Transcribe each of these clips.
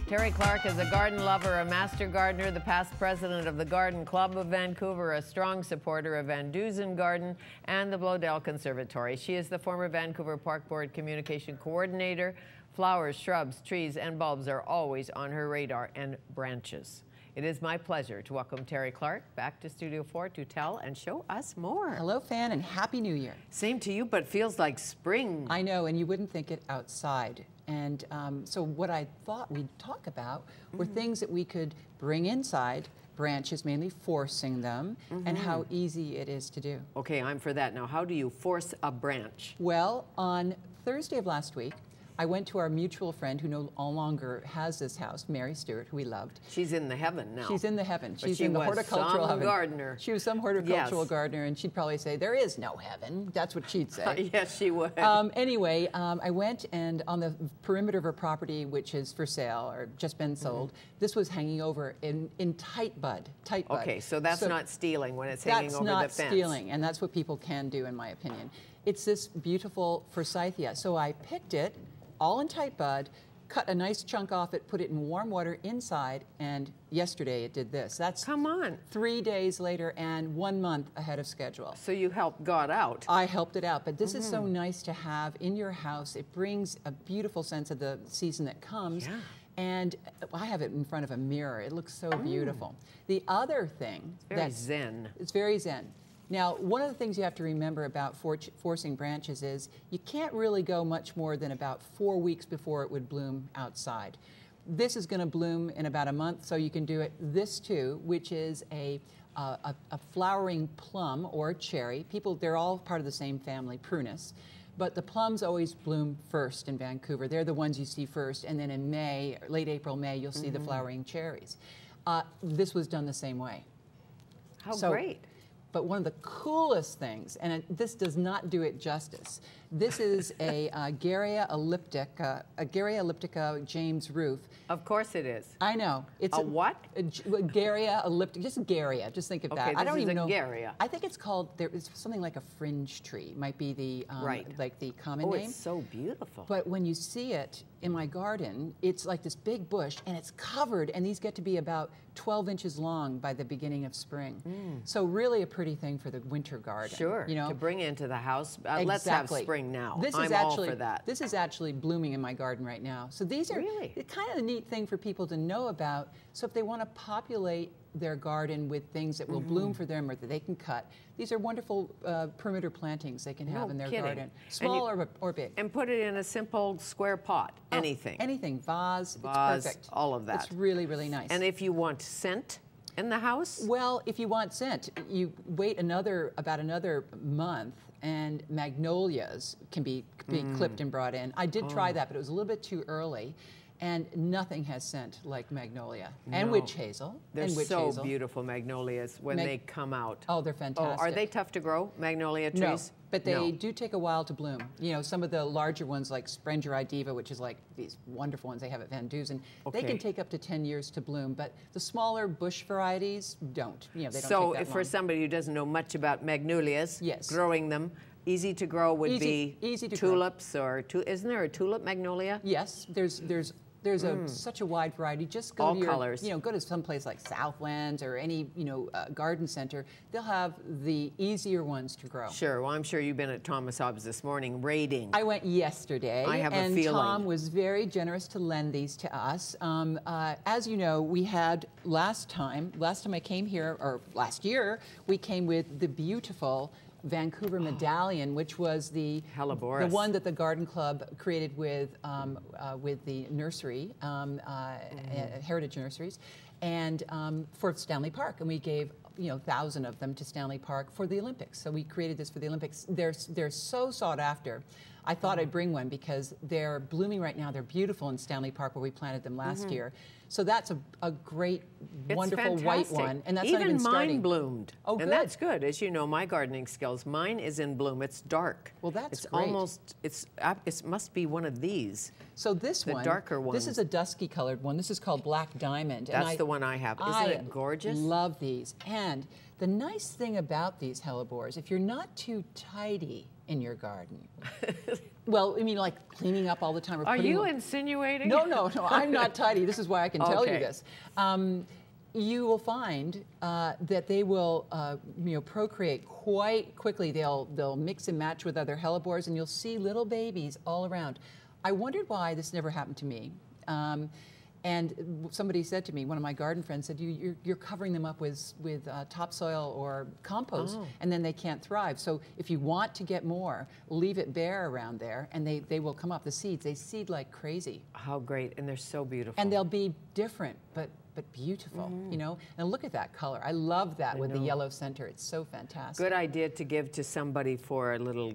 Terri Clark is a garden lover, a master gardener, the past president of the Garden Club of Vancouver, a strong supporter of Van Dusen Garden and the Bloedel Conservatory. She is the former Vancouver Park Board Communication Coordinator. Flowers, shrubs, trees, and bulbs are always on her radar, and branches. It is my pleasure to welcome Terri Clark back to Studio 4 to tell and show us more. Hello, Fan, and Happy New Year. Same to you, but feels like spring. I know, and you wouldn't think it outside. And so what I thought we'd talk about were things that we could bring inside, branches, mainly forcing them, and how easy it is to do. Okay, I'm for that. Now, how do you force a branch? Well, on Thursday of last week, I went to our mutual friend who no longer has this house, Mary Stewart, who we loved. She's in the heaven now. She's in the heaven. But She's she in the was horticultural some heaven. gardener. She was some horticultural gardener, and she'd probably say, there is no heaven. That's what she'd say. Yes, she would. Anyway, I went, and on the perimeter of her property, which is for sale or just been sold, this was hanging over in tight bud. Okay, so that's not stealing when it's hanging over the fence. That's not stealing, and that's what people can do, in my opinion. It's this beautiful forsythia. So I picked it, all in tight bud, cut a nice chunk off it, put it in warm water inside, and yesterday it did this. That's Come on. 3 days later and 1 month ahead of schedule. So you helped God out. I helped it out, but this is so nice to have in your house. It brings a beautiful sense of the season that comes. Yeah. And I have it in front of a mirror. It looks so beautiful. The other thing, it's very zen. It's very zen. Now, one of the things you have to remember about forcing branches is you can't really go much more than about 4 weeks before it would bloom outside. This is going to bloom in about a month, so you can do it. This too, which is a flowering plum or cherry. They're all part of the same family, Prunus. But the plums always bloom first in Vancouver. They're the ones you see first, and then in May, late April, May, you'll see the flowering cherries. This was done the same way. How great. But one of the coolest things, and this does not do it justice, this is a Garrya elliptica James Roof. Of course it is. I know. It's a what? Garrya elliptica, just Garrya, just think of that. I don't even know. Garrya. I think it's called, it's something like a fringe tree, might be the, like the common name. Oh, it's so beautiful. But when you see it in my garden, it's like this big bush, and it's covered, and these get to be about 12 inches long by the beginning of spring. So really a pretty thing for the winter garden. Sure, you know? to bring into the house. Exactly. Let's have spring now. I'm all for that. This is actually blooming in my garden right now. So these are kind of a neat thing for people to know about. So if they want to populate their garden with things that will bloom for them or that they can cut, these are wonderful perimeter plantings they can have in their garden, small or big. And put it in a simple square pot, anything. Anything, vase, it's perfect. All of that. It's really, really nice. And if you want scent in the house? Well, if you want scent, you wait about another month, and magnolias can be clipped and brought in. I did try that, but it was a little bit too early. And nothing has scent like magnolia and witch hazel. They're so beautiful, magnolias, when they come out. Oh, they're fantastic. Oh, are they tough to grow, magnolia trees? No, but they do take a while to bloom. You know, some of the larger ones like Sprengeri diva, which is like these wonderful ones they have at Van Dusen, they can take up to 10 years to bloom. But the smaller bush varieties don't. You know, they don't take that long. So for somebody who doesn't know much about magnolias, growing them, easy to grow would be tulips or isn't there a tulip magnolia? Yes, there's such a wide variety. Just go to colors. Go to some place like Southlands or any garden center. They'll have the easier ones to grow. Sure. Well, I'm sure you've been at Thomas Hobbs this morning raiding. I went yesterday. I have a feeling. Tom was very generous to lend these to us. As you know, we had last time I came here, or last year, we came with the beautiful Vancouver medallion, which was the one that the Garden Club created with the nursery, Heritage Nurseries, and for Stanley Park, and we gave 1,000 of them to Stanley Park for the Olympics. So we created this for the Olympics. They're so sought after. I thought I'd bring one because they're blooming right now. They're beautiful in Stanley Park where we planted them last year. So that's a great, wonderful white one. And that's not even starting. Mine bloomed. Oh, good. And that's good. As you know, my gardening skills, mine is in bloom. It's dark. Well, that's great. It must be one of these. So this one, the darker one. This is a dusky colored one. This is called Black Diamond. That's the one I have. Isn't it gorgeous? I love these. And the nice thing about these hellebores, if you're not too tidy in your garden, Well, I mean, like cleaning up all the time. Or Are putting you insinuating? No, no, no. I'm not tidy. This is why I can tell you Okay. this. You will find that they will, procreate quite quickly. They'll mix and match with other hellebores, and you'll see little babies all around. I wondered why this never happened to me. And somebody said to me, one of my garden friends said, you're covering them up with topsoil or compost, and then they can't thrive. So if you want to get more, leave it bare around there, and they will come up. The seeds, they seed like crazy. How great, and they're so beautiful. And they'll be different, but beautiful, you know? And look at that color. I love that with the yellow center. It's so fantastic. Good idea to give to somebody for a little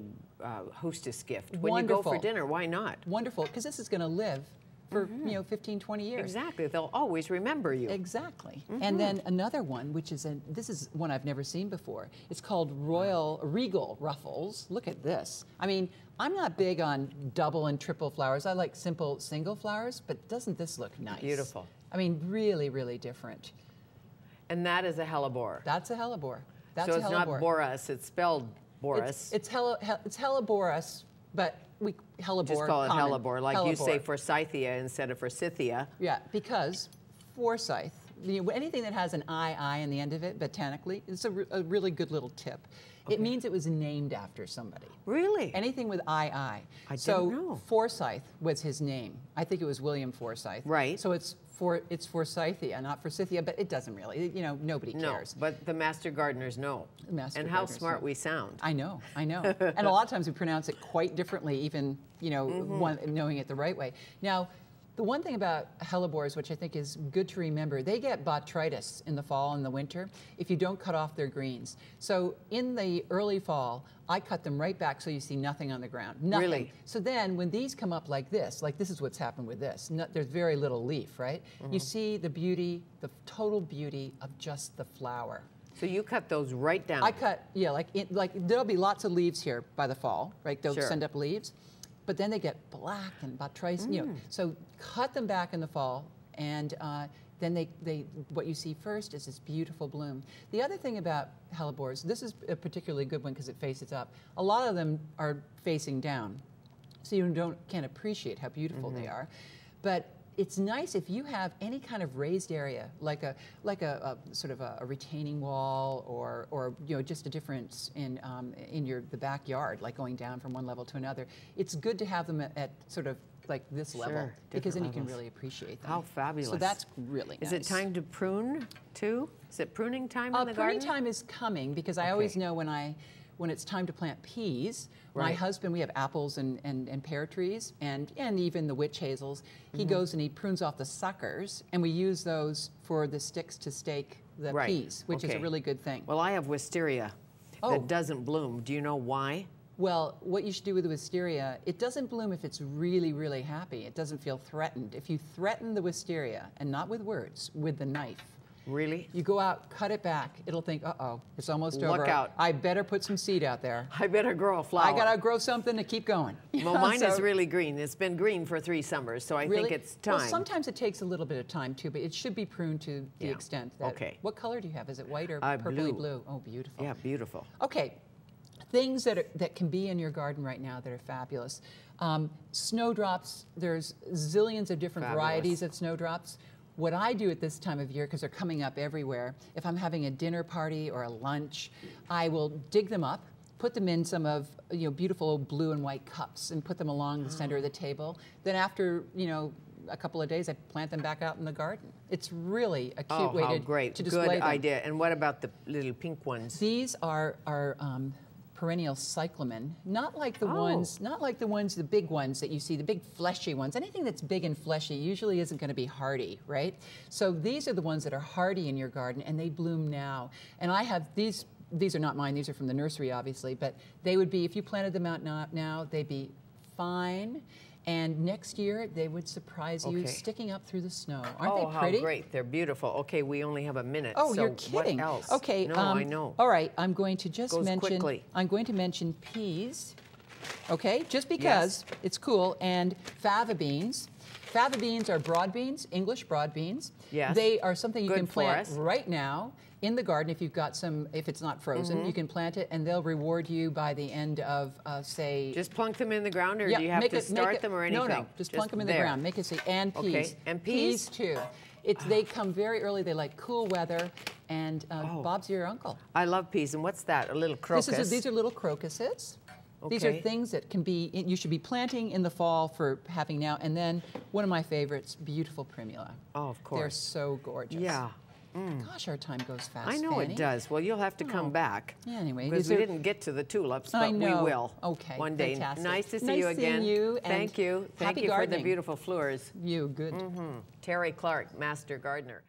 hostess gift. When Wonderful. you go for dinner, why not? Wonderful, because this is going to live for 15, 20 years. Exactly. They'll always remember you. Exactly. And then another one, which is this is one I've never seen before. It's called Regal Ruffles. Look at this. I mean, I'm not big on double and triple flowers. I like simple single flowers, but doesn't this look nice? Beautiful. I mean, really, really different. And that is a hellebore. That's a hellebore. That's so a it's hellebore. not Boris, it's spelled Boris. It's Helleborus, but we hellebore. Just call it common. hellebore, like Hellebore. you say Forsythia instead of Forsythia. Yeah, because Forsyth, anything that has an I in the end of it, botanically, it's a really good little tip. It means it was named after somebody. Really? Anything with I. I so didn't know. Forsyth was his name. I think it was William Forsyth. Right. So it's Forsythia, not Forsythia, but it doesn't really. You know, nobody cares. No, but the master gardeners know. And how smart we sound. I know, I know. And a lot of times we pronounce it quite differently, even, knowing it the right way. Now, the one thing about hellebores, which I think is good to remember, they get botrytis in the fall and the winter if you don't cut off their greens. So in the early fall, I cut them right back so you see nothing on the ground. Nothing. Really? So then when these come up like this is what's happened with this. There's very little leaf, right? You see the beauty, the total beauty of just the flower. So you cut those right down. I cut, there'll be lots of leaves here by the fall, right? They'll send up leaves. But then they get black and botrytis, So cut them back in the fall, and then what you see first is this beautiful bloom. The other thing about hellebores, this is a particularly good one because it faces up. A lot of them are facing down, so you can't appreciate how beautiful they are. But it's nice if you have any kind of raised area, like a sort of a retaining wall, or just a difference in the backyard, like going down from one level to another. It's good to have them at sort of like this level, because then you can really appreciate them. How fabulous! So that's really nice. Is it time to prune too? Is it pruning time in the garden? Pruning time is coming, because I always know when it's time to plant peas. My husband, we have apples and pear trees, and even the witch hazels. He goes and he prunes off the suckers, and we use those for the sticks to stake the peas, which is a really good thing. Well, I have wisteria that doesn't bloom. Do you know why? Well, what you should do with the wisteria, it doesn't bloom if it's really, really happy. It doesn't feel threatened. If you threaten the wisteria, and not with words, with the knife, really? You go out, cut it back. It'll think, uh-oh, it's almost over. Look out. I better put some seed out there. I better grow a flower. I got to grow something to keep going. Well, mine is really green. It's been green for 3 summers, so I think it's time. Well, sometimes it takes a little bit of time, too, but it should be pruned to the extent that... Okay. What color do you have? Is it white or purpley blue? Oh, beautiful. Yeah, beautiful. Okay. Things that can be in your garden right now that are fabulous. Snowdrops, there's zillions of different varieties of snowdrops. What I do at this time of year, because they're coming up everywhere, if I'm having a dinner party or a lunch, I will dig them up, put them in some of beautiful old blue and white cups, and put them along the center of the table. Then after a couple of days, I plant them back out in the garden. It's really a cute way to display them. Good idea. And what about the little pink ones? These are perennial cyclamen, not like the ones, the big ones that you see, the big fleshy ones. Anything that's big and fleshy usually isn't going to be hardy, right? So these are the ones that are hardy in your garden, and they bloom now. And I have these are not mine, these are from the nursery, obviously, but they would be, if you planted them out now, they'd be fine. And next year, they would surprise you sticking up through the snow. Aren't they pretty? Oh, how great. They're beautiful. Okay, we only have a minute. Oh, so you're kidding. What else? Okay. No, I know. All right, I'm going to just Goes mention... quickly. I'm going to mention peas. Okay, just because it's cool. And fava beans. Fava beans are broad beans, English broad beans. Yes. They are something you Good can for plant us. right now in the garden if you've got some, if it's not frozen, you can plant it and they'll reward you by the end of, say... Just plunk them in the ground, or do you have to start them or anything? No, just plunk them in the ground. Make it say, and peas. Okay, and peas? Peas too. They come very early, they like cool weather, and Bob's your uncle. I love peas, and what's that, a little crocus? These are little crocuses. Okay. These are things that can be, you should be planting in the fall for having now. And then one of my favorites, beautiful primula. Oh, of course. They're so gorgeous. Yeah. Gosh, our time goes fast, I know Fanny. it does. Well, you'll have to come back. Yeah, anyway. Because we didn't get to the tulips, but I know. we will. Okay, one day. fantastic. Nice to see nice you again. Seeing you, and Thank you. Thank happy you gardening. for the beautiful flowers. You, good. Terri Clark, Master Gardener.